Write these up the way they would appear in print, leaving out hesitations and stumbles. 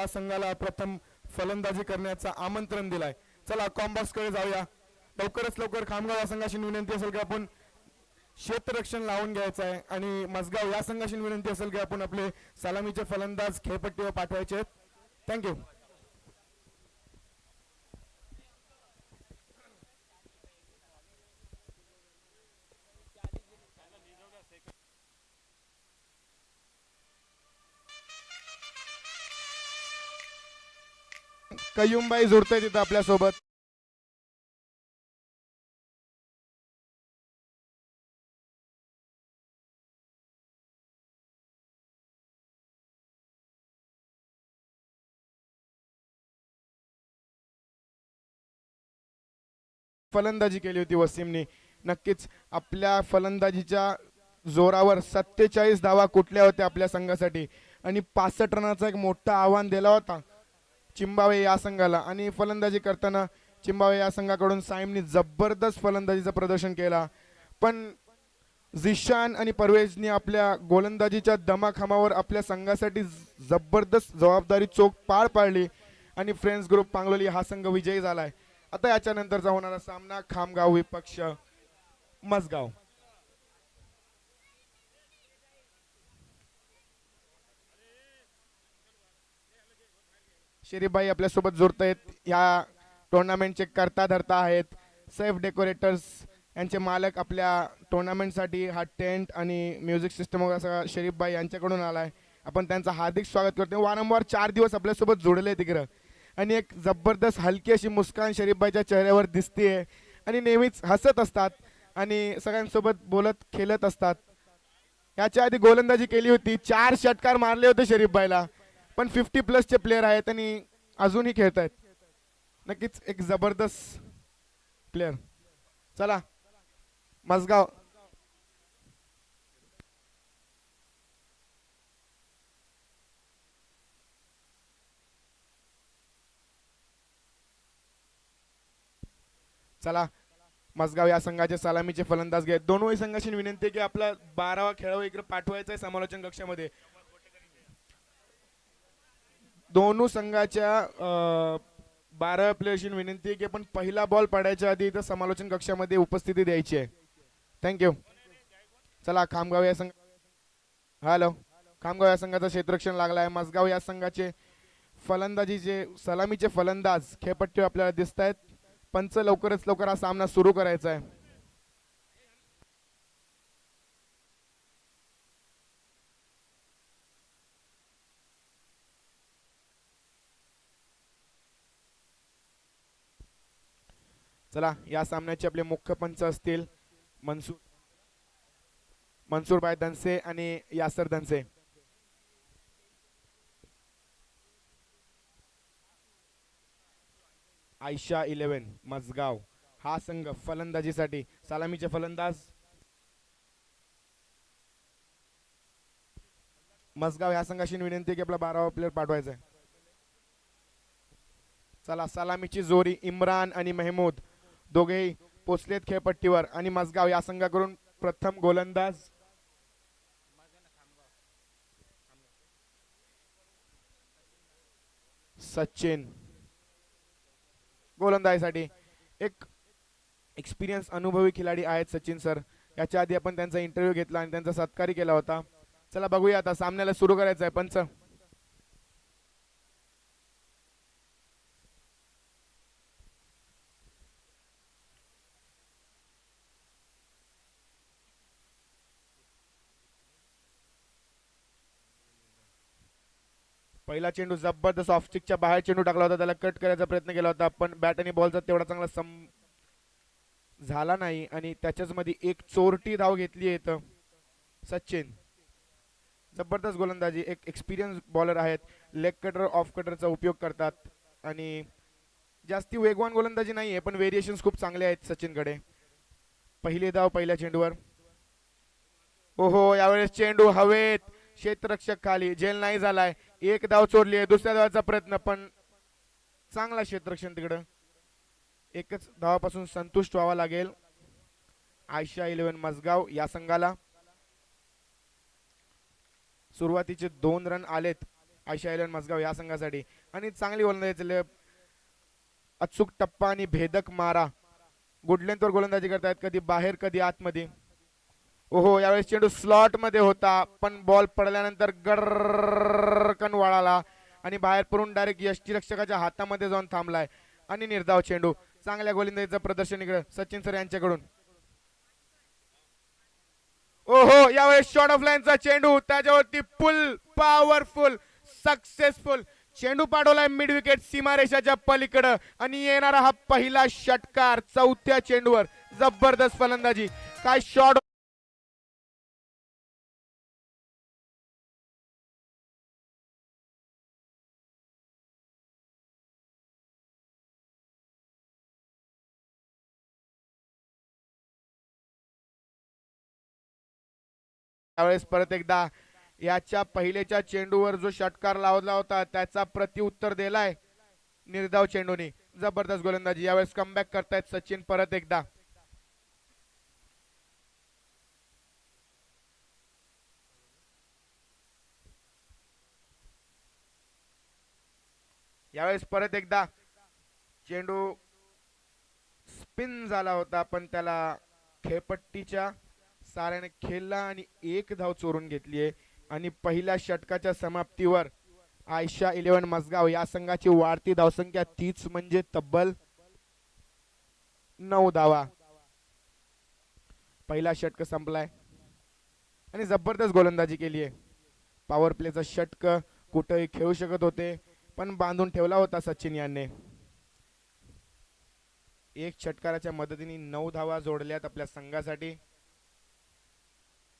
या संघाला प्रथम फलंदाजी करण्याचं आमंत्रण दिलाय. चला कॉम्बॉक्सकडे जाऊया. लवकरच लवकर खामगाव या संघाशी विनंती असेल की आपण क्षेत्ररक्षण लावून घ्यायचं आहे आणि मसगाव या संघाशी विनंती असेल की आपण आपले सलामीचे फलंदाज खेळपट्टीवर पाठवायचे आहेत. थँक्यू. कयुमबाई जुळतंय तिथं आपल्यासोबत. फलंदाजी केली होती वसीमने. नक्कीच आपल्या फलंदाजीच्या जोरावर 47 धावा कुठल्या होत्या आपल्या संघासाठी आणि 65 रनाचा एक मोठा आव्हान दिला होता चिंबावे या संघाला. आणि फलंदाजी करताना चिंबावे या संघाकडून साईमने जबरदस्त फलंदाजीचं प्रदर्शन केला, पण झिशान आणि परवेजने आपल्या गोलंदाजीच्या दमाखमावर आपल्या संघासाठी जबरदस्त जबाबदारी चोख पार पाडली आणि फ्रेंड्स ग्रुप पांगलोली हा संघ विजयी झालाय. आता याच्या नंतरचा होणारा सामना खामगाव विपक्ष मसगाव. शरीफभाई आपल्यासोबत जोडतायत. या टुर्नामेंटचे करता धरता आहेत. सेफ डेकोरेटर्स यांचे मालक आपल्या टुर्नामेंटसाठी हा टेंट आणि म्युझिक सिस्टम वगैरे सगळा शरीफभाई यांच्याकडून आलाय. आपण त्यांचं हार्दिक स्वागत करतो. वारंवार 4 दिवस आपल्यासोबत जोडले तिकडं आणि एक जबरदस्त हलकी अशी मुस्कान शरीफभाईच्या चेहऱ्यावर दिसते आणि नेहमीच हसत असतात आणि सगळ्यांसोबत बोलत खेळत असतात. याच्या आधी गोलंदाजी केली होती, 4 षटकार मारले होते शरीफभाईला, पण 50+ प्लेयर आहेत आणि अजूनही खेळत आहेत. नक्कीच एक जबरदस्त प्लेयर. चला मसगाव. चला मसगाव या संघाचे सलामीचे फलंदाज घेत. दोनही संघाची विनंती की आपला 12वा खेळाडू इकडे पाठवायचा आहे समालोचन कक्षामध्ये. दोनों संघाच्या 12 प्लेयर्सची विनंती की आपण पहिला बॉल पडायच्या आधी इथं समालोचन कक्षामध्ये उपस्थिती द्यायची आहे. थँक्यू. चला खामगाव या संघ हॅलो खामगाव या संघाचं क्षेत्ररक्षण लागलं आहे. मसगाव या संघाचे फलंदाजीचे सलामीचे फलंदाज खेळपट्टीवर आपल्याला दिसत आहेत. पंच लवकरच लवकर हा सामना सुरू करायचा आहे. चला या सामन्याचे आपले मुख्य पंच असतील मनसूरभाई दनसे आणि यासर दनसे. आयशा 11 मसगाव हा संघ फलंदाजीसाठी सलामीचे फलंदाज मसगाव या संघाशी विनंती की आपला 12वा प्लेयर पाठवायचा आहे. चला सलामीची जोरी इम्रान आणि मेहमूद दोघेही पोचलेत खेळपट्टीवर आणि मसगाव या संघाकडून प्रथम गोलंदाज सचिन. गोलंदाजीसाठी एक एक्सपिरियन्स अनुभवी खिलाडी आहेत सचिन सर. याच्या आधी आपण त्यांचा इंटरव्ह्यू घेतला आणि त्यांचा सत्कारही केला होता. चला बघूया आता सामन्याला सुरू करायचं आहे. पंच पहिला चेंडू जबरदस्त ऑफस्टिकच्या बाहेर चेंडू टाकला होता, त्याला कट करायचा प्रयत्न केला होता पण बॅट आणि बॉलचा तेवढा चांगला झाला नाही आणि त्याच्याच मध्ये एक चोरटी धाव घेतली आहे. सचिन जबरदस्त गोलंदाजी, एक एक्सपिरियन्स बॉलर आहेत. लेग कटर ऑफ कटरचा उपयोग करतात आणि जास्ती वेगवान गोलंदाजी नाही आहे पण व्हेरिएशन्स खूप चांगले आहेत सचिनकडे. पहिली धाव पहिल्या चेंडूवर. ओहो यावेळेस चेंडू हवेत, क्षेत्ररक्षक खाली, झेल नाही झालाय. एक धाव चोरली आहे. दुसऱ्या धावाचा प्रयत्न पण चांगला क्षेत्ररक्षण तिकडं. एकच धावापासून संतुष्ट व्हावा लागेल आयशा 11 मसगाव या संघाला. सुरुवातीचे 2 रन आलेत आयशा इलेव्हन मसगाव या संघासाठी. आणि चांगली गोलंदाजी, अचूक टप्पा आणि भेदक मारा. गुडलेंथवर गोलंदाजी करतायत, कधी बाहेर कधी आतमध्ये. ओहो, यावेळेस चेंडू स्लॉट मध्ये होता, पण बॉल पडल्यानंतर गडकन वळाला आणि बाहेर पडून डायरेक्ट यष्टीरक्षकाच्या हातामध्ये जाऊन थांबलाय. आणि निर्धाव चेंडू. चांगल्या गोलंदाजीचं प्रदर्शन इकडे सचिन सर यांच्याकडून. ओहो, यावेळेस शॉर्ट ऑफ लाईनचा चेंडू, त्याच्यावरती फुल पॉवरफुल सक्सेसफुल चेंडू पाठवलाय मिड विकेट सीमारेषाच्या पलीकडं. आणि येणारा हा पहिला षटकार चौथ्या चेंडूवर. जबरदस्त फलंदाजी, काय शॉट. त्यावेळेस परत एकदा याच्या पहिल्याच्या चेंडूवर जो षटकार लावला होता त्याचा प्रत्युत्तर दिलाय निर्धाव चेंडूने. जबरदस्त गोलंदाजी. यावेळेस कमबॅक करतायत सचिन परत एकदा. यावेळेस परत एकदा चेंडू स्पिन झाला होता, पण त्याला खेळपट्टीच्या साऱ्याने खेळला आणि एक धाव चोरून घेतली आहे. आणि पहिल्या षटकाच्या समाप्तीवर आयशा इलेव्हन मसगाव या संघाची वाढती धावसंख्या तीच म्हणजे तब्बल 9 धावा. पहिला षटक संपलाय आणि जबरदस्त गोलंदाजी केली आहे. पॉवर प्लेचा षटक कुठेही खेळू शकत होते, पण बांधून ठेवला होता सचिन यांनी. एक षटकाराच्या मदतीने 9 धावा जोडल्यात आपल्या संघासाठी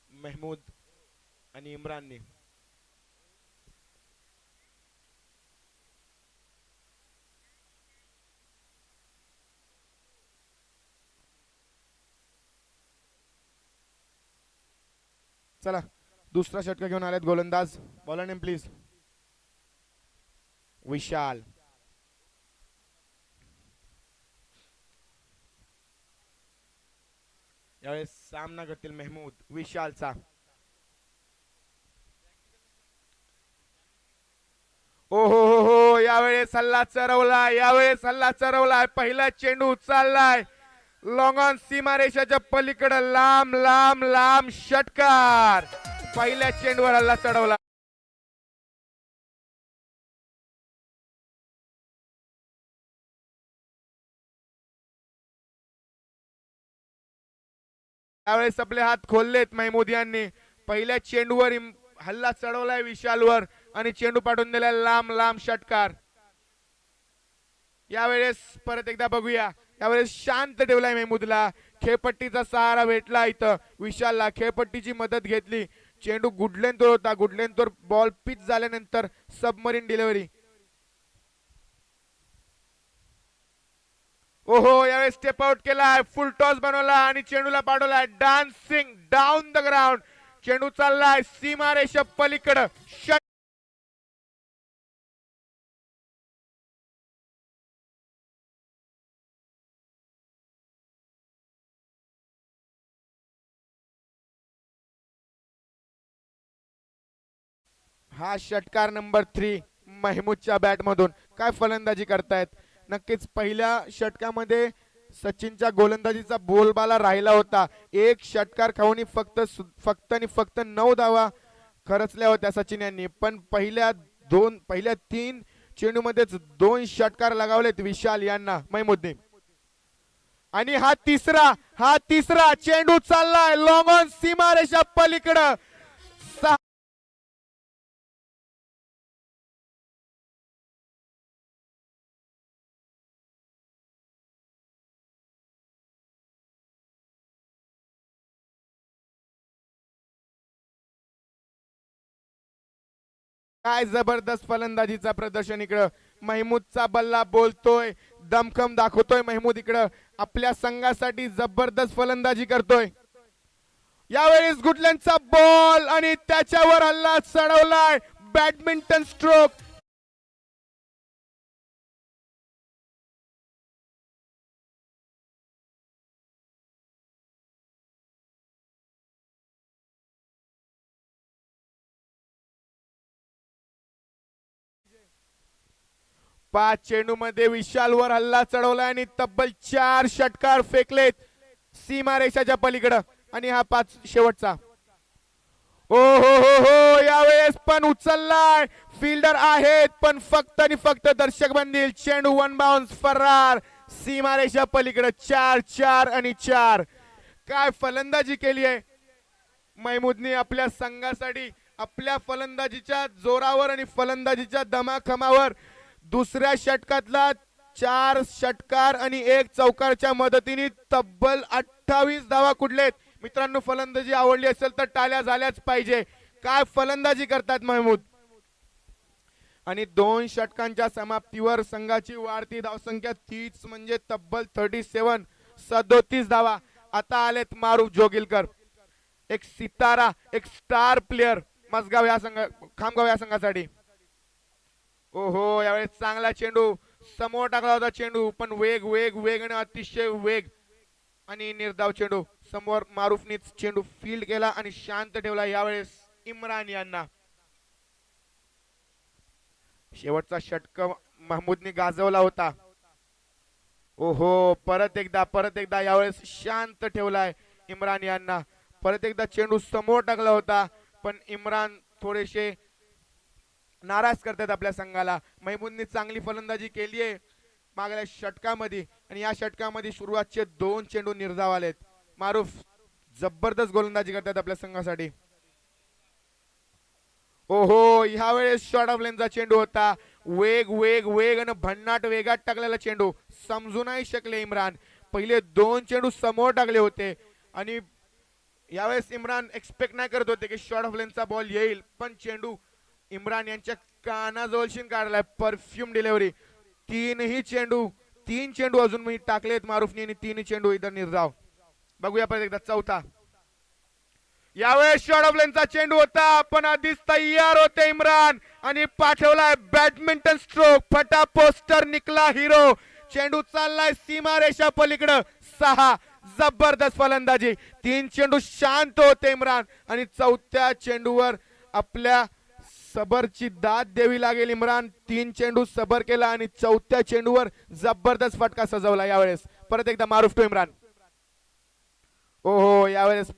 महमूद आणि इम्रानने. चला, दुसरा षटक घेऊन आलेत गोलंदाज. Bowler name please. विशाल. यावेळेस सामना करतील महमूद विशालचा. ओ हो, यावेळेस हल्ला चढवलाय, यावेळेस हल्ला चढवलाय. पहिला चेंडू चाललाय लॉंग ऑन सीमारेषाच्या पलीकडे, लांब लांब लांब षटकार. पहिल्या चेंडूवर हल्ला चढवला. त्यावेळेस आपले हात खोललेत महमूद यांनी. पहिल्या चेंडूवर हल्ला चढवलाय विशालवर आणि चेंडू पाठवून दिलाय लांब लांब षटकार. यावेळेस परत एकदा बघूया. यावेळेस शांत ठेवलाय महमूदला. खेळपट्टीचा सहारा भेटला इथं विशालला. खेळपट्टीची मदत घेतली. चेंडू गुडलेंथवर होता, गुडलेंथवर बॉल पिच झाल्यानंतर सबमरीन डिलिव्हरी. ओहो, यावेळेस स्टेप आउट केलाय, फुल टॉस बनवला आणि चेंडूला पाठवलाय डान्सिंग डाऊन द ग्राउंड. चेंडू चाललाय सीमारेषा पलीकडं. हा षटकार नंबर 3 महमूदच्या बॅट मधून. काय फलंदाजी करतायत. नक्कीच पहिल्या षटकामध्ये सचिनच्या गोलंदाजीचा बोलबाला राहिला होता. एक षटकार खाऊन फक्त आणि फक्त 9 धावा खरचल्या होत्या सचिन यांनी. पण पहिल्या 3 चेंडूमध्येच 2 षटकार लगावलेत विशाल यांना महमूदने. आणि हा तिसरा चेंडू चाललाय लॉंग ऑन सीमारेषा पलीकडं. काय जबरदस्त फलंदाजीचा प्रदर्शन इकडं. महमूदचा बल्ला बोलतोय, दमखम दाखवतोय महमूद इकडं. आपल्या संघासाठी जबरदस्त फलंदाजी करतोय. यावेळेस गुडलँडचा बॉल आणि त्याच्यावर हल्ला चढवलाय. Badminton stroke. 5 चेंडूमध्ये विशालवर हल्ला चढवला आणि तब्बल 4 षटकार फेकलेत सीमारेषाच्या पलीकडे. आणि हा 5 शेवटचा. ओ हो हो हो, यावेळेस पण उचललाय, फिल्डर आहेत पण फक्त आणि फक्त दर्शक बनतील. चेंडू वन बाउन्स फरार सीमारेषा पलीकडे. 4-4 आणि 4. काय फलंदाजी केली आहे महमूदने आपल्या संघासाठी. आपल्या फलंदाजीच्या जोरावर आणि फलंदाजीच्या दमाखमावर दुसऱ्या षटकातला 4 षटकार आणि 1 चौकारच्या मदतीने तब्बल 28 धावा कुठलेत. मित्रांनो, फलंदाजी आवडली असेल तर टाळ्या झाल्याच पाहिजे. काय फलंदाजी करतात महमूद. आणि 2 षटकांच्या समाप्तीवर संघाची वाढती धावसंख्या 30 म्हणजे तब्बल 37 धावा. आता आलेत मारूफ जोगिलकर, एक सितारा, एक स्टार प्लेयर मसगाव या संघ खामगाव या संघासाठी. ओहो, यावेळेस चांगला चेंडू समोर टाकला होता. चेंडू पण वेग वेग वेग आणि अतिशय वेग आणि निर्धाव चेंडू. समोर मारूफनीच चेंडू फील्ड केला आणि शांत ठेवला यावेळेस इम्रान यांना. शेवटचा षटक महमूदने गाजवला होता. ओहो, परत एकदा यावेळेस शांत ठेवलाय इम्रान यांना. परत एकदा चेंडू समोर टाकला होता पण इम्रान थोडेसे नाराज करतात आपल्या संघाला. महमूदने चांगली फलंदाजी केली आहे मागल्या षटकामध्ये आणि या षटकामध्ये सुरुवातचे 2 चेंडू निर्धाव आलेत. मारूफ जबरदस्त गोलंदाजी करतात आपल्या संघासाठी. ओहो, ह्यावेळेस शॉर्ट ऑफ लेनचा चेंडू होता. वेग वेग वेग आणि भन्नाट वेगात टाकलेला चेंडू. समजू नाही शकले इम्रान. पहिले 2 चेंडू समोर टाकले होते आणि यावेळेस इम्रान एक्सपेक्ट नाही करत होते की शॉर्ट ऑफ लेनचा बॉल येईल, पण चेंडू इम्रान यांच्या कानाजवळशीन काढलाय. Perfume delivery. 3 चेंडू अजून मी टाकलेत मारूफने आणि 3 चेंडू इथं निर्धाव. बघूया परत एकदा चौथा. यावेळेस शॉर्ट ऑफ लेनचा चेंडू होता पण आधीच तयार होते इम्रान आणि पाठवलाय बॅडमिंटन स्ट्रोक. फटा पोस्टर निकला हिरो. चेंडू चाललाय सीमारेषा पलीकडे. 6. जबरदस्त फलंदाजी. 3 चेंडू शांत होते इम्रान आणि चौथ्या चेंडूवर आपल्या सबरची दाद द्यावी लागेल. इम्रान 3 चेंडू सबर केला आणि चौथ्या चेंडूवर जबरदस्त फटका सजवला. यावेळेस परत एकदा मारूफ टू इम्रान. ओहो, यावेळेस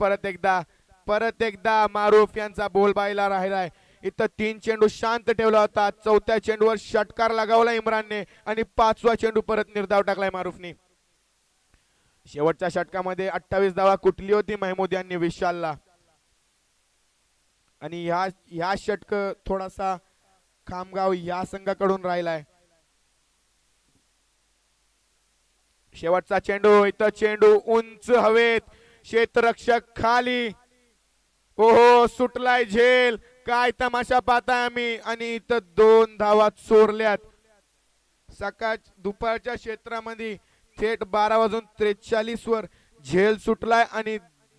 परत एकदा मारूफ यांचा बोल बायला राहिलाय. इथं 3 चेंडू शांत ठेवला होता. चौथ्या चेंडूवर षटकार लगावला इम्रानने आणि 5वा चेंडू परत निर्धाव टाकलाय मारूफने. शेवटच्या षटकामध्ये 28 धावा कुठली होती महमूद यांनी विशालला. आणि ह्या षटक थोडासा खामगाव या संघाकडून राहिलाय. शेवटचा चेंडू. इथं चेंडू उंच हवेत, क्षेत्ररक्षक खाली. ओहो, सुटलाय झेल. काय तमाशा पाहताय आम्ही. आणि इथं 2 धावा चोरल्यात. दुपारच्या क्षेत्रामध्ये थेट 12:43 वर झेल सुटलाय आणि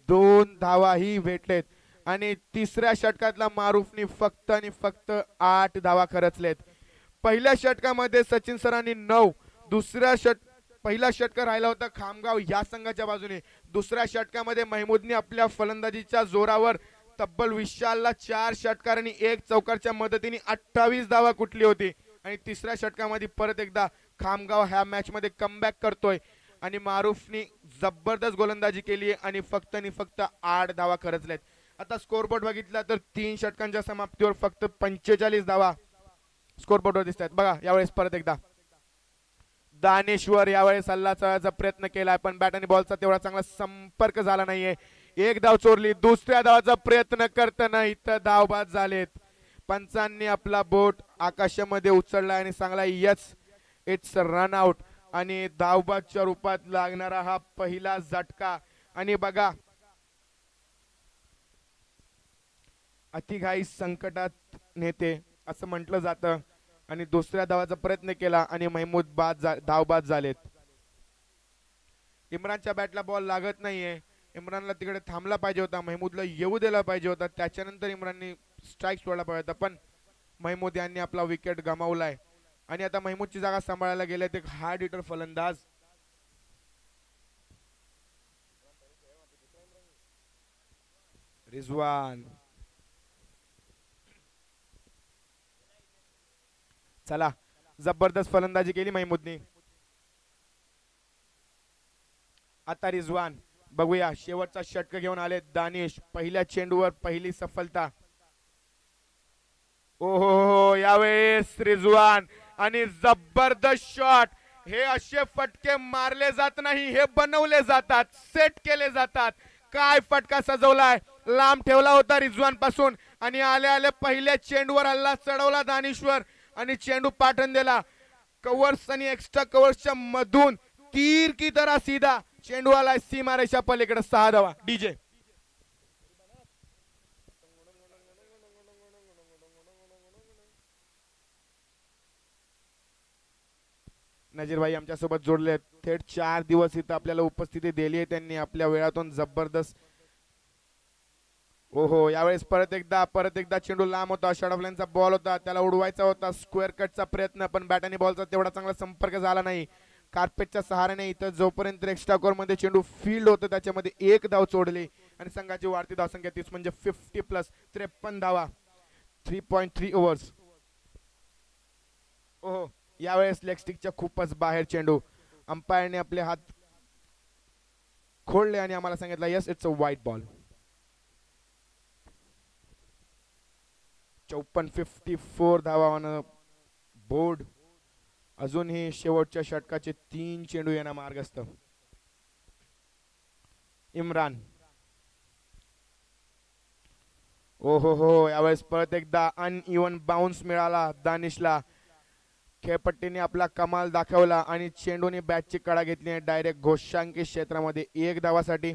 2 धावाही भेटलेत. आणि तिसऱ्या षटकातला मारूफने फक्त आणि फक्त 8 धावा खरचलेत. पहिल्या षटकामध्ये सचिन सरांनी 9. पहिला षटक राहिला होता खामगाव या संघाच्या बाजूने. दुसऱ्या षटकामध्ये महमूदने आपल्या फलंदाजीच्या जोरावर तब्बल विशालला 4 षटकार आणि 1 चौकारच्या मदतीने 28 धावा कुठली होती. आणि तिसऱ्या षटकामध्ये परत एकदा खामगाव ह्या मॅच मध्ये कमबॅक करतोय आणि मारूफने जबरदस्त गोलंदाजी केली आणि फक्त 8 धावा खरचल्यात. आता स्कोरबोर्ड बघितला तर 3 षटकांच्या समाप्तीवर फक्त 45 धावा स्कोरबोर्डवर दिसत आहेत. बघा, यावेळेस परत एकदा दानेश्वर यावेळेस हल्ला चढायचा प्रयत्न केलाय पण बॅट आणि बॉलचा तेवढा चांगला संपर्क झाला नाहीये. 1 धाव चोरली. दुसऱ्या धावाचा प्रयत्न करताना इथं धाव बाद झालेत. पंचांनी आपला बोट आकाशामध्ये उचलला आणि सांगला यस, इट्स रन आउट. आणि धावबादच्या रूपात लागणारा हा पहिला झटका. आणि बघा, अतिघाई संकटात नेते असं म्हटलं जातं. आणि दुसऱ्या धावाचा प्रयत्न केला आणि महमूद धावबाद झालेत. इम्रानच्या बॅटला बॉल लागत नाहीये. इम्रानला तिकडे थांबला पाहिजे होता, महमूदला येऊ दिला पाहिजे होता, त्याच्यानंतर इम्रानने स्ट्राईक सोडला पाहिजे होता. पण महमूद यांनी आपला विकेट गमावलाय आणि आता महमूदची जागा सांभाळायला गेलेत एक हार्ड हिटर फलंदाज. रिजवान. चला, जबरदस्त फलंदाजी केली महमूदनी. आता रिजवान, बघूया शेवटचा षटक घेऊन आले दानिश. पहिल्या चेंडूवर पहिली सफलता. ओहो, यावेळेस रिजवान आणि जबरदस्त शॉट. हे असे फटके मारले जात नाही, हे बनवले जातात, सेट केले जातात. काय फटका सजवलाय, लांब ठेवला होता रिजवान पासून आणि आल्या आल्या पहिल्या चेंडूवर हल्ला चढवला दानिशवर आणि चेंडू पाठवून दिला कव्हर्स आणि एक्स्ट्रा कव्हर्सच्या मधून. तीर की तरह सीधा चेंडू आलाय सीमारेषा पलीकडे. 6 धावा. डीजे नजीर भाई आमच्यासोबत जोडले. थेट 4 दिवस इथं आपल्याला उपस्थिती दिली आहे त्यांनी आपल्या वेळातून. जबरदस्त. ओहो, यावेळेस परत एकदा चेंडू लांब होता. षडफल्यांचा बॉल होता, त्याला उडवायचा होता. स्क्वेअर कटचा प्रयत्न, पण बॅट आणि बॉलचा तेवढा चांगला संपर्क झाला नाही. कार्पेटच्या सहाऱ्याने इथं जोपर्यंत एक्स्ट्रा कोर मध्ये चेंडू फील्ड होतं त्याच्यामध्ये 1 धाव चोडली आणि संघाची वाढती धावसंख्या 30 म्हणजे 50 प्लस 53 धावा. 3.3 ओव्हर्स. ओहो, यावेळेस लेग स्टिकच्या खूपच बाहेर चेंडू. अंपायरने आपले हात खोडले आणि आम्हाला सांगितलं यस इट्स अ वाईट बॉल. 54 धावा ऑन बोर्ड. अजूनही शेवटच्या षटकाचे 3 चेंडू येणार मार्गस्थ. इम्रान. ओहो हो, यावेळेस परत एकदा अनइव्हन बाउन्स मिळाला दानिशला. खेळपट्टीने आपला कमाल दाखवला आणि चेंडूने बॅटची कडा घेतली आणि डायरेक्ट घोषांकी क्षेत्रामध्ये 1 धावासाठी.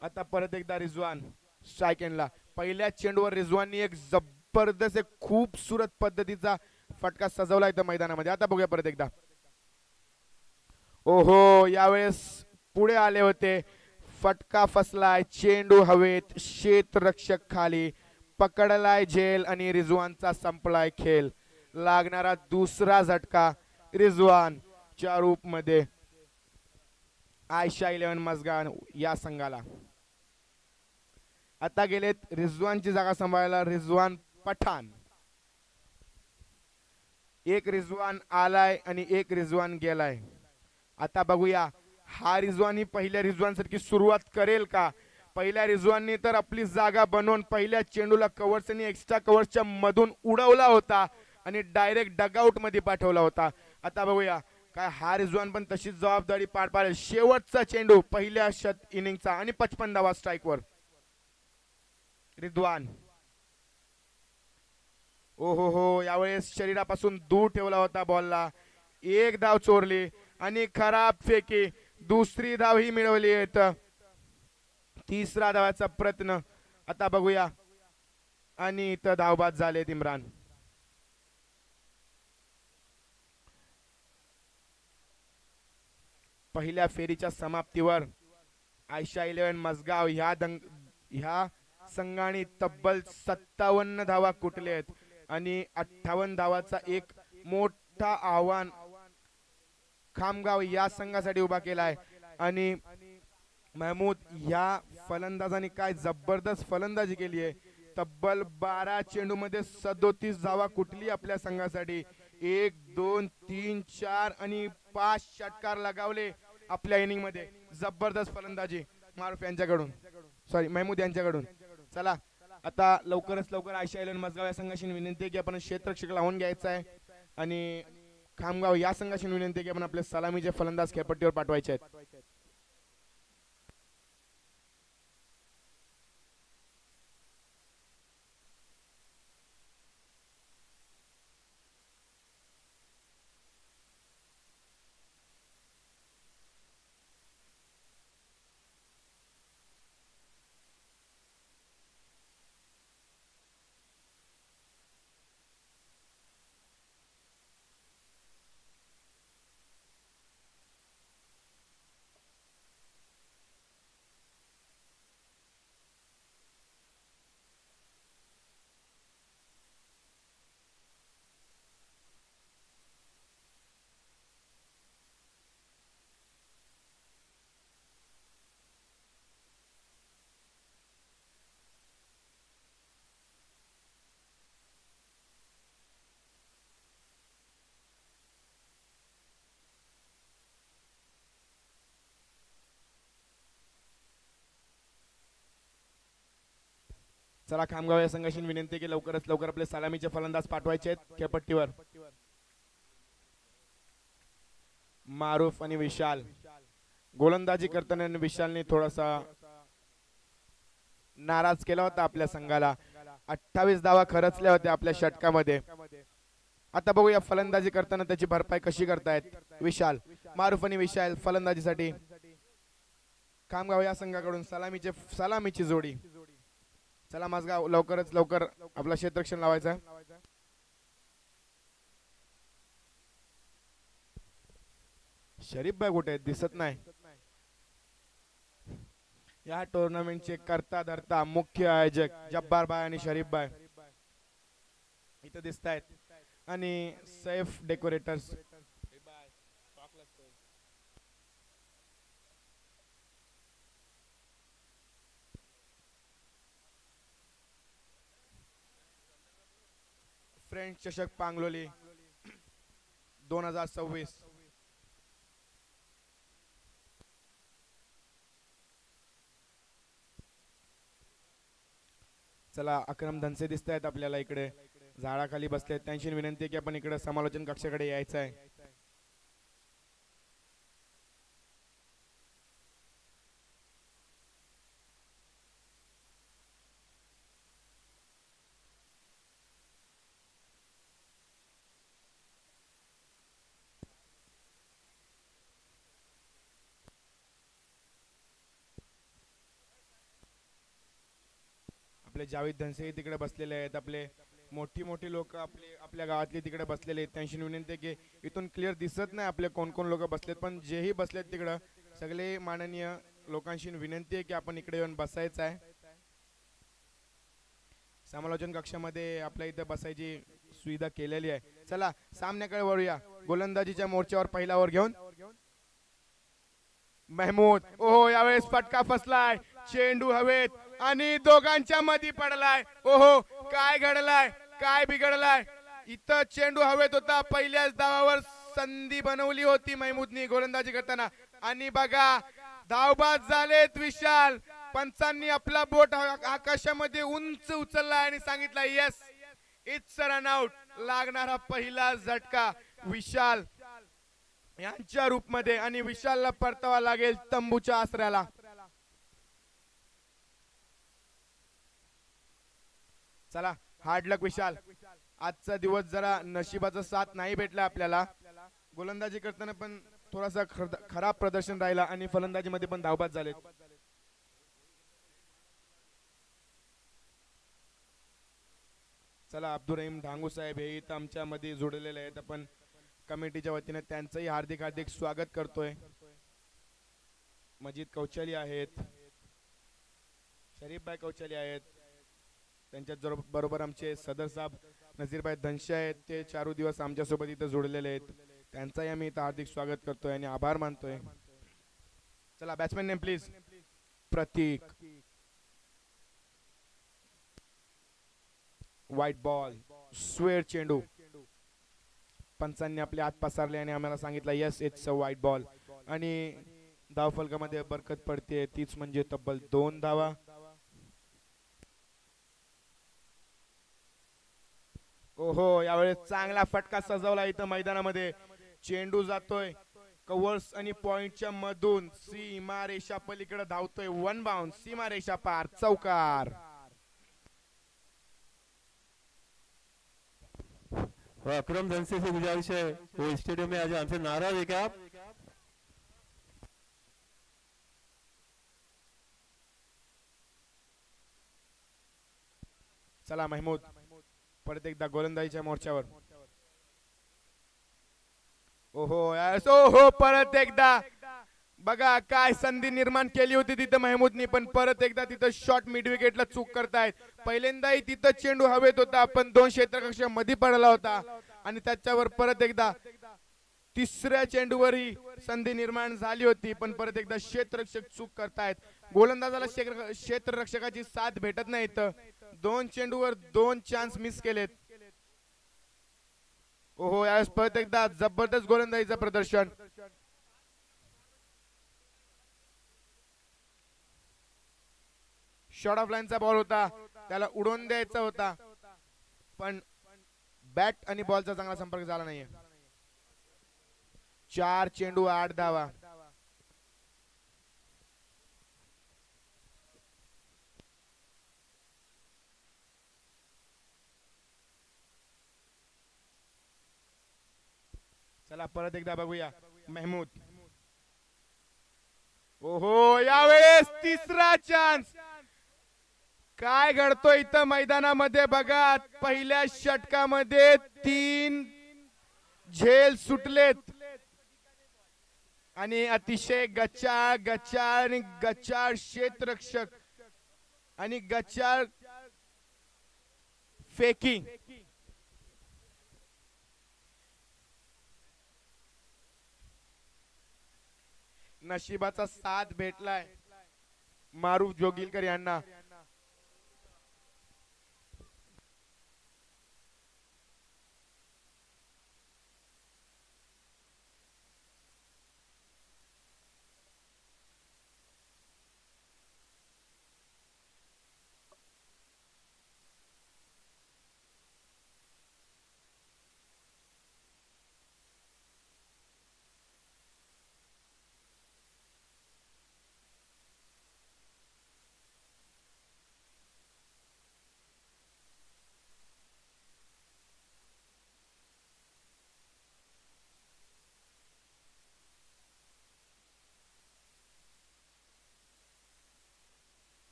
आता परत एकदा रिजवान स्ट्राईक एंडला. पहिल्या चेंडूवर रिजवाननी एक जबरदस्त खूबसूरत पद्धतीचा फटका सजवला इथं मैदानामध्ये. आता बघूया परत एकदा. ओहो, यावेळेस पुढे आले होते. फटका फसलाय, चेंडू हवेत, क्षेत्ररक्षक खाली, पकडलाय झेल आणि रिजवानचा संपलाय खेळ. लागणारा दुसरा झटका रिजवानच्या रूपमध्ये आयशा 11 मजगान या संघाला. आता गेलेत रिजवानची जागा सांभाळायला रिजवान पठाण. एक रिजवान आलाय आणि एक रिजवान गेलाय. आता बघूया हा रिजवान ही पहिल्या रिजवान सारखी सुरुवात करेल का. पहिल्या रिजवाननी तर आपली जागा बनवून पहिल्या चेंडूला कव्हर्स आणि एक्स्ट्रा कव्हर्सच्या मधून उडवला होता आणि डायरेक्ट डगआउट मध्ये पाठवला होता. आता बघूया काय हा रिजवान पण तशीच जबाबदारी पार पाडेल. शेवटचा चेंडू पहिल्या इनिंगचा आणि 55 धावा स्ट्राईकवर. रिजवान. ओहो हो, यावेळेस शरीरापासून दूर ठेवला होता बॉलला. 1 धाव चोरली आणि खराब फेकी. दुसरी धाव ही मिळवली आहे. तिसरा धावाचा प्रयत्न. आता बघूया आणि इथं धावबाद झाले इम्रान. पहिल्या फेरीच्या समाप्तीवर आयशा 11 मजगाव ह्या संघाने तब्बल 57 धावा कुटले आहेत आणि 58 धावाचा एक मोठा आव्हान खामगाव या संघासाठी उभा केलाय. आणि महमूद या फलंदाजाने काय जबरदस्त फलंदाजी केली आहे. तब्बल 12 चेंडू मध्ये 37 धावा कुठली आपल्या संघासाठी. 1 2 3 4 आणि 5 षटकार लगावले आपल्या इनिंग मध्ये. जबरदस्त फलंदाजी मारुफ यांच्याकडून, सॉरी महमूद यांच्याकडून. चला आता लवकरच लवकर आयशा 11 मजगाव या संघाशी विनंती आहे की आपण क्षेत्ररक्षक लावून घ्यायचा आहे आणि खामगाव या संघाशी विनंती आहे की आपण आपले सलामीचे फलंदाज खेळपट्टीवर पाठवायचे आहेत. चला खामगाव या संघाशी विनंती की लवकरच लवकर आपले सलामीचे फलंदाज पाठवायचे आहेत खेळपट्टीवर. मारूफ आणि विशाल गोलंदाजी करताना विशालने थोडासा नाराज केला होता आपल्या संघाला. 28 धावा खरचल्या होत्या आपल्या षटकामध्ये. आता बघूया फलंदाजी करताना त्याची भरपाई कशी करतायत विशाल. मारूफ आणि विशाल फलंदाजीसाठी. खामगाव या संघाकडून सलामीची जोडी. चला माझगाव लवकरच लवकर आपला क्षेत्ररक्षण लावायचा. शरीफ भाई कुठे दिसत नाही. या टुर्नामेंटचे करता धरता मुख्य आयोजक जब्बार भाई आणि शरीफ भाई इथे दिसत आहेत आणि सैफ डेकोरेटर्स. फ्रेंच चषक पांगलोली 2026. चला अक्रम धनसे दिसत आहेत आपल्याला इकडे झाडाखाली बसले. त्यांची विनंती आहे की आपण इकडे समालोचन कक्षाकडे यायचं आहे. आपले जावेद धनसे तिकडे बसलेले आहेत. आपले मोठी मोठी लोक आपल्या गावातली तिकडे बसलेले आहेत. त्यांची विनंती आहे की इथून क्लिअर दिसत नाही आपले कोण कोण लोक बसलेत, पण जेही बसलेत तिकडं सगळे माननीय लोकांशी विनंती आहे की आपण इकडे येऊन बसायचं आहे. समालोचन कक्षामध्ये आपल्या इथे बसायची सुविधा केलेली आहे. चला सामन्याकडे वळूया. गोलंदाजीच्या मोर्चावर पहिला ओव्हर घेऊन महमूद. ओहो यावेळेस फटका फसलाय. चेंडू हवेत आणि दोघांच्या मध्ये पडलाय. ओहो काय घडलाय, काय बिघडलाय. इथं चेंडू हवेत होता. पहिल्याच धावावर संधी बनवली होती महमूदनी गोलंदाजी करताना आणि बघा धावबाद झालेत विशाल. पंचांनी आपला बोट आकाशामध्ये उंच उचलला आणि सांगितलं येस इट्स रन आउट. लागणारा पहिला झटका विशाल यांच्या रूपमध्ये आणि विशालला परतावा लागेल तंबूच्या आसऱ्याला. चला हार्ड लक विशाल. आजचा दिवस जरा नशिबाचा साथ नाही भेटला आपल्याला. गोलंदाजी करताना पण थोडासा खराब प्रदर्शन राहिला आणि फलंदाजीमध्ये पण धावबाद झाले. चला अब्दुल रहीम ढांगू साहेब हे इथं आमच्या मध्ये जोडलेले आहेत. आपण कमिटीच्या वतीने त्यांचंही हार्दिक हार्दिक स्वागत करतोय. मजीद कौचली आहेत, शरीफ भाई कौचली आहेत. त्यांच्या बरोबर आमचे सदर साहेब नजीरभाई धनशे आहेत. ते 4 दिवस आमच्यासोबत इथं जोडलेले आहेत. त्यांचाही आम्ही इथं हार्दिक स्वागत करतोय आणि आभार मानतोय. चला batsman name please. Prateek. White ball square चेंडू. पंचांनी आपले हात पसरले आणि आम्हाला सांगितलं yes it's a white ball आणि धावफलकामध्ये बरकत पडते. तीच म्हणजे तब्बल 2 धावा. ओहो यावेळेस चांगला फटका सजवला इथं मैदानामध्ये. चेंडू जातोय कव्हर्स आणि पॉइंटच्या मधून सीमा रेषा पलीकडे धावतोय. 1 बाउंड सीमा रेषा पार चौकार. अकरम धनसे से गुजारिश है वो स्टेडियम में आज हमसे नाराज है क्या आप? चला महमूद परत एकदा गोलंदाजीच्या मोर्चावर. ओहो यस ओहो परत एकदा बघा काय संधी निर्माण केली होती तिथं महमूदनी, पण परत एकदा तिथं शॉट मिड विकेटला चूक करतायत. पहिल्यांदाही तिथं चेंडू हवेत होता पण 2 क्षेत्ररक्षक मध्ये पडला होता आणि त्याच्यावर परत एकदा तिसऱ्या चेंडूवरही संधी निर्माण झाली होती पण परत एकदा क्षेत्ररक्षक चूक करतायत. गोलंदाजाला क्षेत्ररक्षकाची साथ भेटत नाही. इथं 2 चेंडूवर 2 चान्स मिस केलेत. ओहो यावेळेस परत एकदा जबरदस्त गोलंदाजीचं प्रदर्शन. शॉर्ट ऑफ लाईनचा बॉल होता त्याला उडवून द्यायचा होता, पण बॅट आणि बॉलचा चांगला संपर्क झाला नाहीये. 4 चेंडू 8 धावा. चला परत एकदा बघूया. महमूद, ओहो, यावेळेस तिसरा चान्स. काय घडतो इथं मैदानामध्ये बघा. पहिल्या षटकामध्ये 3 झेल सुटलेत आणि अतिशय गचाळ गचाळ आणि गचाळ क्षेत्ररक्षक आणि गचाळ फेकी. नशिबाचा साथ भेटलाय मारुफ जोगिलकर यांना.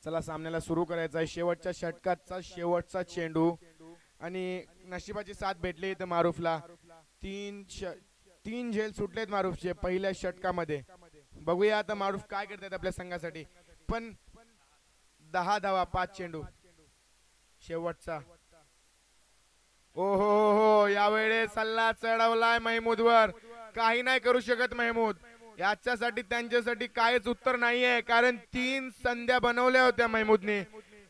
चला सामन्याला सुरू करायचा आहे. शेवटच्या षटकाचा शेवटचा चेंडू आणि नशिबाची साथ भेटली इथं मारुफला. 3 झेल सुटलेत मारुफचे पहिल्या षटकामध्ये. बघूया आता मारुफ काय करतात आपल्या संघासाठी. पण 10 धावा 5 चेंडू शेवटचा. ओ हो, यावेळेस सल्ला चढवलाय महमूदवर. काही नाही करू शकत महमूद. याच्यासाठी त्यांच्यासाठी काहीच उत्तर नाहीये, कारण 3 संध्या बनवल्या होत्या महमूदने.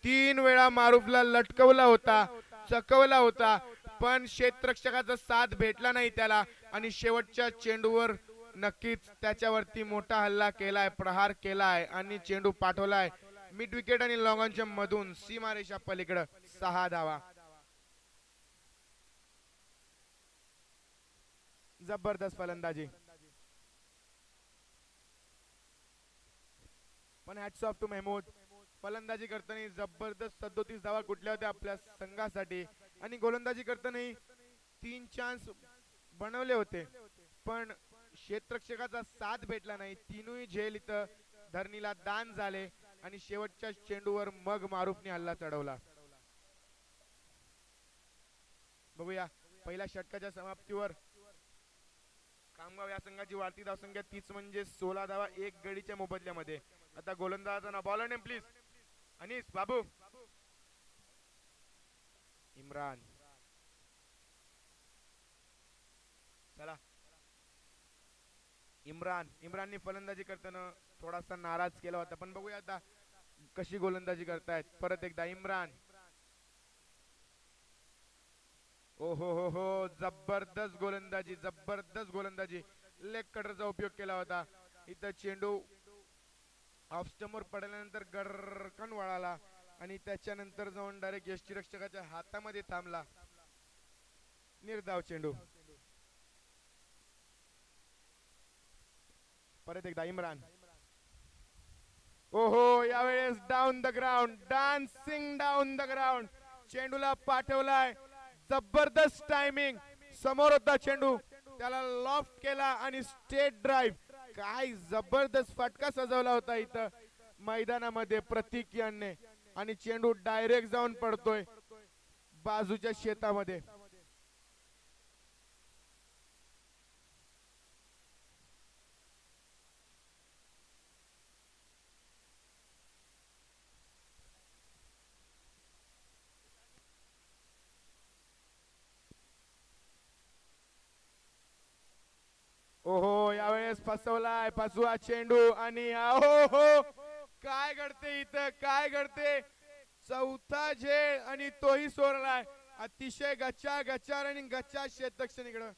3 वेळा मारुफला लटकवला होता, चकवला होता, पण क्षेत्ररक्षकाचा साथ भेटला नाही त्याला आणि शेवटच्या चेंडूवर नक्कीच त्याच्यावरती मोठा हल्ला केलाय, प्रहार केलाय आणि चेंडू पाठवलाय मिड विकेट आणि लॉंग ऑनच्या मधून सीमारेषा पलीकडे. 6 धावा. जबरदस्त फलंदाजी. पण हॅट्स ऑफ टू महमूद. फलंदाजी करताना जबरदस्त 37 धावा कुठल्या होत्या आपल्या संघासाठी आणि गोलंदाजी करताना 3 चान्स बनवले होते पण क्षेत्ररक्षकाचा साथ भेटला नाही. तीनही झेल इथं धरणीला दान झाले आणि शेवटच्या चेंडूवर मग मारुफने हल्ला चढवला. बघूया पहिल्या षटकाच्या समाप्तीवर कामगाव या संघाची वाढती धावसंख्या 30 म्हणजे 16 धावा एक गडीच्या मोबदल्यामध्ये. आता गोलंदाजाचा नाव बॉलर नेम प्लीज. अनीस बाबू. इम्रान. चला इम्रानने फलंदाजी करताना थोडासा नाराज केला होता पण बघूया आता कशी गोलंदाजी करतायत. परत एकदा इम्रान. ओ हो जबरदस्त गोलंदाजी. लेग कटरचा उपयोग केला होता. इथं चेंडू ऑफ स्टंपवर पडल्यानंतर गरकन वळाला आणि त्याच्यानंतर जाऊन डायरेक्ट यष्टीरक्षकाच्या हातामध्ये थांबला. निर्धाव चेंडू. परत एकदा इम्रान. ओहो यावेळेस down the ground. Dancing down the ground. चेंडूला पाठवलाय. जबरदस्त टायमिंग. समोर होता चेंडू त्याला लॉफ्ट केला आणि स्टेट ड्राईव्ह. काय जबरदस्त फटका सजवला होता इथं मैदानामध्ये प्रतीक यांनी आणि चेंडू डायरेक्ट जाऊन पडतोय बाजूच्या शेतामध्ये. ओहो यावेळेस फसवा चेंडू आणि हो काय घडते इथं काय घडते. चौथा झेल आणि तोही सोडलाय. अतिशय गच्चार आणि गच्चा क्षेत्ररक्षणीकडे.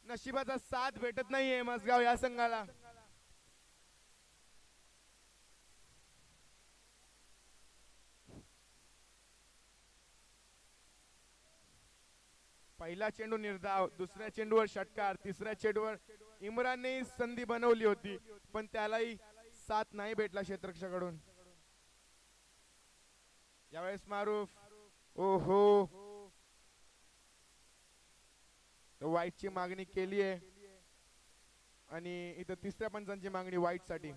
नशिबाचा साथ भेटत नाहीये मसगाव या संघाला. पहिला चेंडू निर्धाव. दुसऱ्या चेंडूवर षटकार. तिसऱ्या चेंडूवर इम्रानने संधी बनवली होती पण त्यालाही साथ नाही भेटला क्षेत्ररक्षकाकडून. यावेळेस मारूफ. ओहो वाईटची मागणी केली आहे आणि इथं तिसऱ्या पंचांची मागणी वाईट साठी.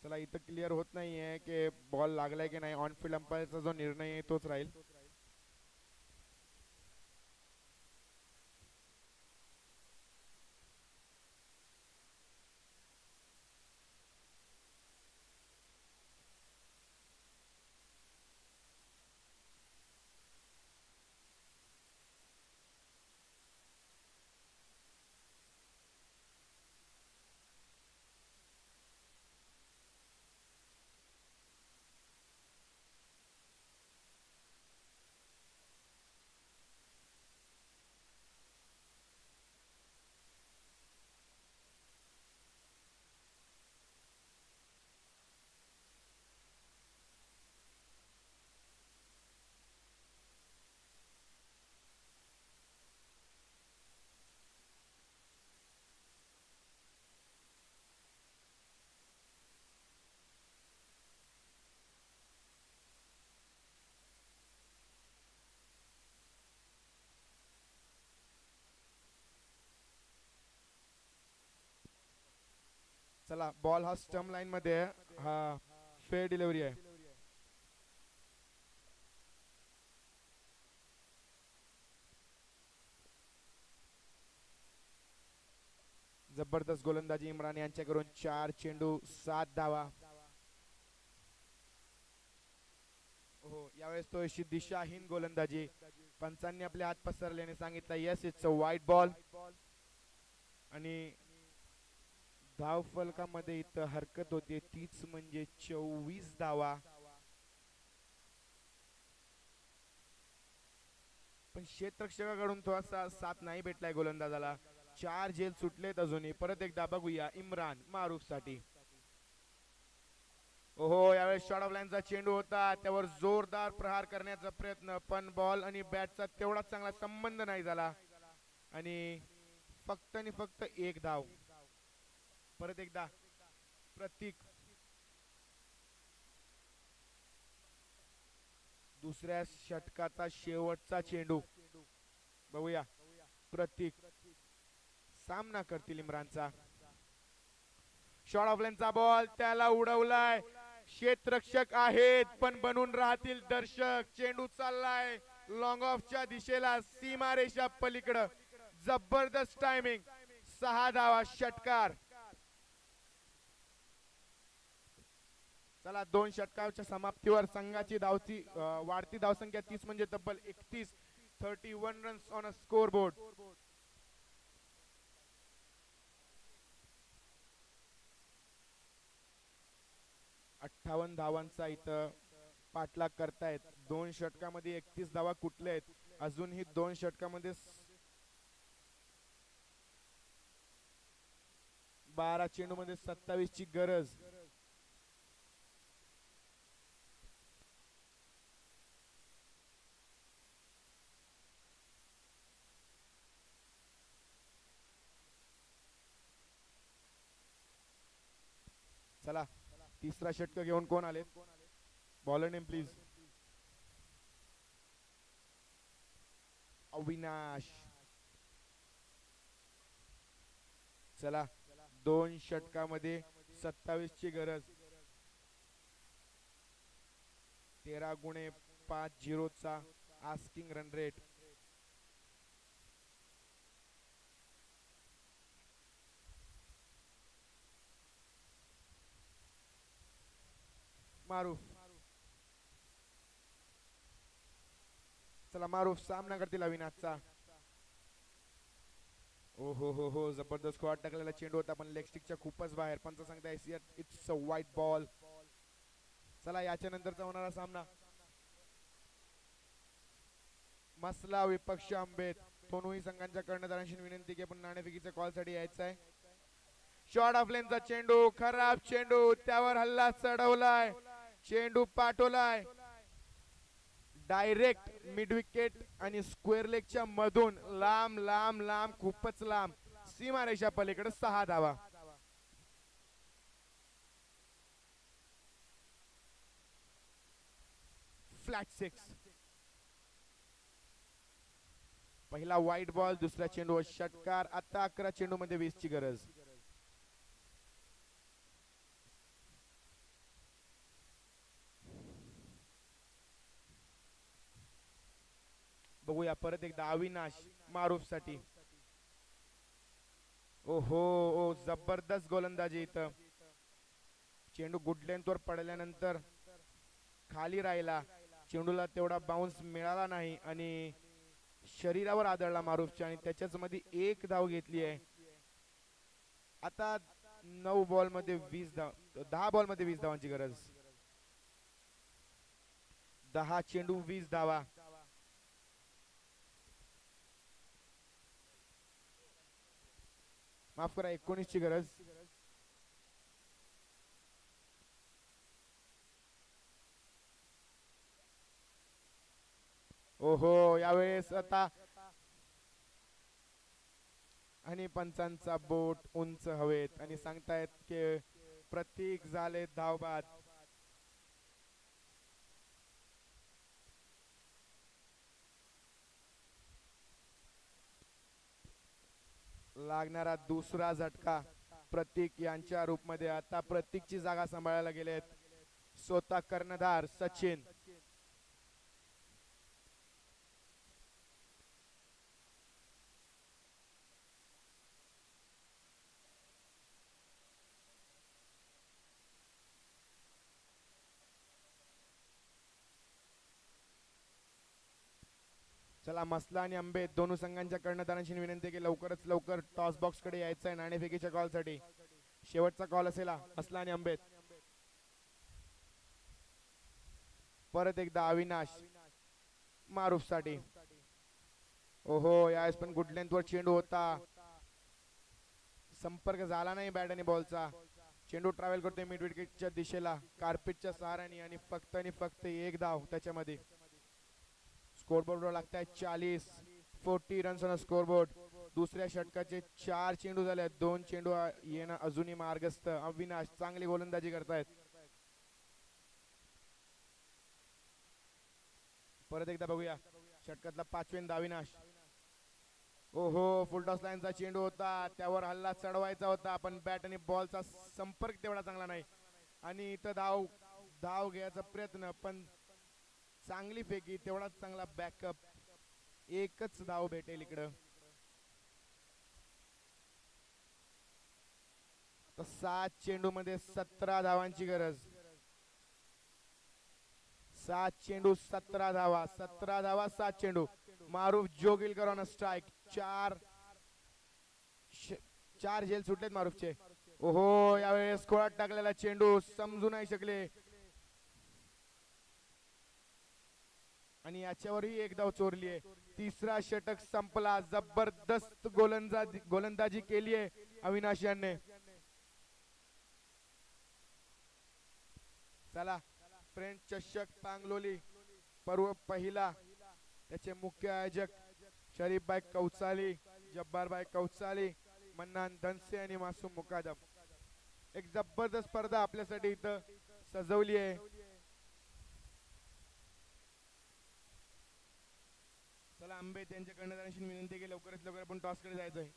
चला इथं क्लिअर होत नाहीये की बॉल लागलाय की नाही. ऑन फील्ड अंपायरचा जो निर्णय आहे तोच राहील. चला बॉल हा स्टंप लाईन मध्ये आहे. हा फेअर डिलिव्हरी आहे. जबरदस्त गोलंदाजी इम्रान यांच्याकडून. 4 चेंडू 7 धावा. हो यावेळेस तो अशी दिशाहीन गोलंदाजी. पंचांनी आपले हात पसरल्याने सांगितलं येस इट्स अ वाईट बॉल. आणि धाव फलकामध्ये इथं हरकत होती तीच म्हणजे 24 धावा. पण क्षेत्ररक्षकाकडून थोडासा साथ नाही भेटलाय गोलंदाजाला. 4 झेल सुटलेत अजूनही. परत एकदा बघूया इम्रान मारूफ साठी. ओहो यावेळेस शॉर्ट ऑफ लाईनचा चेंडू होता. त्यावर जोरदार प्रहार करण्याचा प्रयत्न पण बॉल आणि बॅटचा तेवढाच चांगला संबंध नाही झाला. आणि फक्त एक धाव. परत एकदा प्रतीक. दुसऱ्या षटकाचा शेवटचा चेंडू. बघूया प्रतीक सामना करतील इम्रानचा. शॉर्ट ऑफ लाईनचा बॉल त्याला उडवलाय. क्षेत्ररक्षक आहेत पण बनून राहतील दर्शक. चेंडू चाललाय लॉंग ऑफच्या दिशेला सीमारेषा पलीकडं. जबरदस्त टायमिंग. 6 धावा षटकार. चला 2 षटकाच्या समाप्तीवर संघाची धावती वाढती धावसंख्या 30 म्हणजे तब्बल 31. 31 runs on a score board. 58 धावांचा इथं पाठलाग करतायत. 2 षटकामध्ये 31 धावा कुठल्या आहेत. अजूनही 2 षटकामध्ये 12 चेंडू मध्ये 27 ची गरज. चला तिसरा षटक घेऊन कोण आले. Bowler name please. अविनाश. चला 2 षटकामध्ये 27 ची गरज. 13 गुणे 5 झिरोचा आस्किंग रन रेट. मारूफ. चला मारूफ सामना करतील अविनाशचा. ओ हो जबरदस्त स्क्वॉट टाकलेला चेंडू होता पण लेग स्टिकच्या खूपच बाहेर. पंच सांगताय इट्स अ वाईट बॉल. चला याच्या नंतरचा होणारा सामना मसला विपक्ष आंबेत. दोनही संघांच्या कर्णधारांशी विनंती की आपण नाणेफेकीच्या कॉल साठी यायचं आहे. शॉर्ट ऑफ लेनचा चेंडू खराब चेंडू. त्यावर हल्ला चढवलाय. चेंडू पाठवलाय डायरेक्ट मिड विकेट आणि स्क्वेअर लेगच्या मधून लांब लांब लांब खूपच लांब सीमारेषा पलीकडे. 6 धावा. फ्लॅट 6. पहिला वाईट बॉल. दुसऱ्या चेंडूवर षटकार. आता 11 चेंडू मध्ये 20 ची गरज. बघूया परत एकदा अविनाश मारूफ साठी. ओहो ओ जबरदस्त गोलंदाजी इथं. चेंडू गुड लेंथ वर पडल्यानंतर खाली राहिला. चेंडूला तेवढा बाउन्स मिळाला नाही आणि शरीरावर आदळला मारूफच्या आणि त्याच्याच मध्ये 1 धाव घेतली आहे. आता 9 बॉल मध्ये 20 धाव. 10 बॉल मध्ये 20 धावांची गरज. 10 चेंडू 20 धावा. माफ करा 19 ची गरज. ओहो यावेळेस आता आणि पंचांचा बोट उंच हवेत आणि सांगतायत की प्रतीक झाले धावबाद. लागणारा दुसरा झटका. प्रतीक यांच्या रूपमध्ये आता प्रतीकची जागा सांभाळायला गेलेत स्वतः कर्णधार सचिन. चला मसला आणि आंबे दोन्ही संघांच्या कर्णधारांची विनंती की लवकरच लवकर टॉस बॉक्स कडे यायचं आहे नाणेफेकीच्या कॉल साठी. शेवटचा कॉल असेल मसला आणि आंबे. परत एकदा अविनाश मारूफ साठी. ओहो यावेळेस पण गुड लेंथवर चेंडू होता, संपर्क झाला नाही बॅट आणि बॉलचा. चेंडू ट्रॅव्हल करतोय मिड विकेटच्या दिशेला कार्पेटच्या सहाऱ्याने आणि फक्त एक धाव त्याच्यामध्ये. स्कोरबोर्डवर लागताय 40 रन्स ऑन स्कोरबोर्ड. दुसऱ्या षटकाचे 4 चेंडू झाले, 2 चेंडू येणं अजूनही मार्गस्थ. अविनाश चांगली गोलंदाजी करतायत. परत एकदा बघूया षटकातला 5वेंदा अविनाश. ओहो फुलटॉस लाईनचा चेंडू होता, त्यावर हल्ला चढवायचा होता पण बॅट आणि बॉलचा संपर्क तेवढा चांगला नाही आणि इथं धाव घ्यायचा प्रयत्न पण चांगली फेकी, तेवढाच चांगला बॅकअप. एकच धाव भेटेल इकडं. 7 चेंडू मध्ये 17 धावांची गरज. 7 चेंडू 17 धावा, 17 धावा 7 चेंडू. मारूफ जोगिलकर ऑन स्ट्राइक. 4 झेल सुटलेत मारूफचे. ओहो यावेळेस खोळात टाकलेला चेंडू समजू नाही शकले आणि याच्यावरही एक धाव चोरली आहे. तिसरा षटक संपला. जबरदस्त गोलंदाजी केली आहे अविनाश यांनी. चला फ्रेंच चषक पांगलोली पर्व पहिला, त्याचे मुख्य आयोजक शरीफभाई कौचाली, जब्बारभाई कौचाली, मन्नान धनसे आणि मासूम मुकादम. एक जबरदस्त स्पर्धा आपल्यासाठी इथं सजवली आहे. चला आंबे त्यांच्या कर्णधारांशी विनंती की लवकरात लवकर आपण टॉस कडे जायचंय.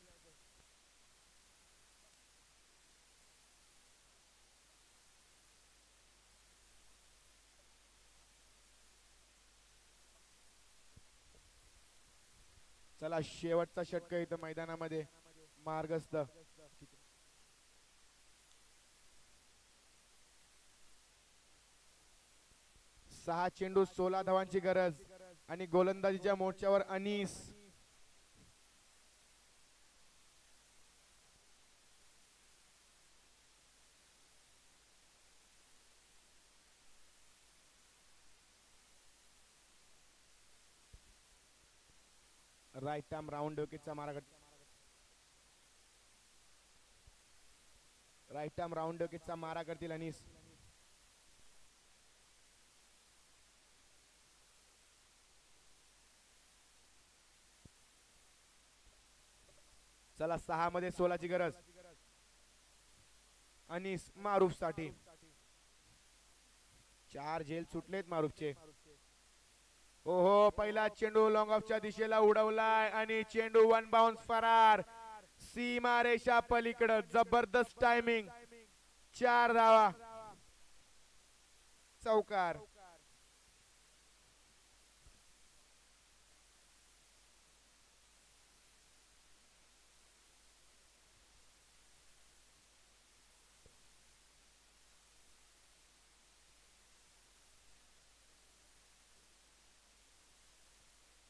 चला शेवटचा षटक इथं मैदानामध्ये मार्गस्थ. 6 चेंडू 16 धावांची गरज आणि गोलंदाजीच्या मोर्चावर अनीस. राईट आर्म राऊंड विकेटचा मारा करतील. राईट आर्म राऊंड विकेटचा मारा करतील अनीस. चला 6 मध्ये 16 ची गरज. अनीस मारूफ साठी. 4 झेल सुटलेत मारूफचे. ओहो पहिला चेंडू लॉंग ऑफच्या दिशेला उडवलाय आणि चेंडू 1 बाउन्स फरार. सीमा रेषा पलीकडे. जबरदस्त टायमिंग. 4 धावा. चौकार.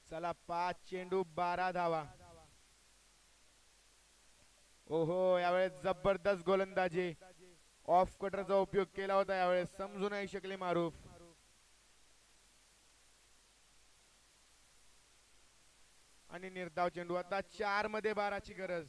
चला 5 चेंडू 12 धावा. ओहो यावेळेस जबरदस्त गोलंदाजी. ऑफ कटरचा उपयोग केला होता यावेळेस, समजू नाही शकले मारूफ. आणि निर्धाव चेंडू. आता 4 मध्ये 12 ची गरज.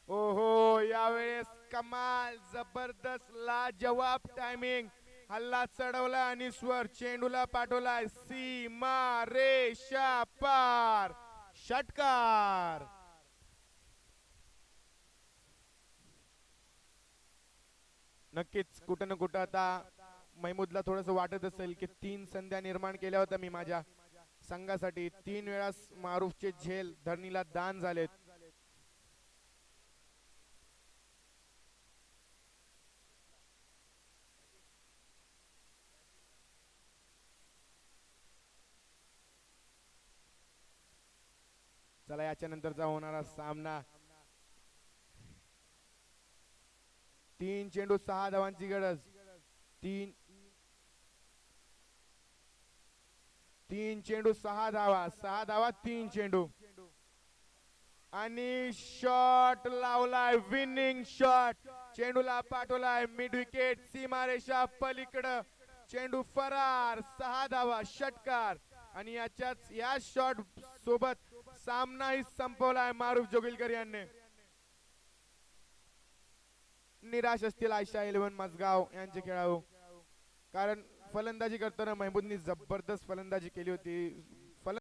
ओहो यावेळेस कमाल, जबरदस्त लाजवाब टायमिंग. हल्ला चढवला आणि स्वर चेंडूला पाठवलाय सीमा रेषा पार. षटकार. नक्कीच कुठं ना कुठं आता महमूदला थोडस वाटत असेल की 3 संध्या निर्माण केल्या होत्या मी माझ्या संघासाठी, 3 वेळा मारूफचे झेल धरणीला दान झालेत. चला याच्या नंतरचा होणारा सामना, 3 चेंडू 6 धावांची गरज. 3 चेंडू 6 धावा, 6 धावा 3 चेंडू. आणि शॉट लावलाय, विनिंग शॉट. चेंडूला पाठवलाय मिड विकेट, सीमारेषा पलीकडं. चेंडू फरार, 6 धावा, षटकार. आणि या शॉट सोबत सामनाही संपवलाय मारुफ जोगिलकर यांनी. निराश असतील आयशा 11 मजगाव यांचे खेळाडू, कारण फलंदाजी करताना महमूदनी जबरदस्त फलंदाजी केली होती.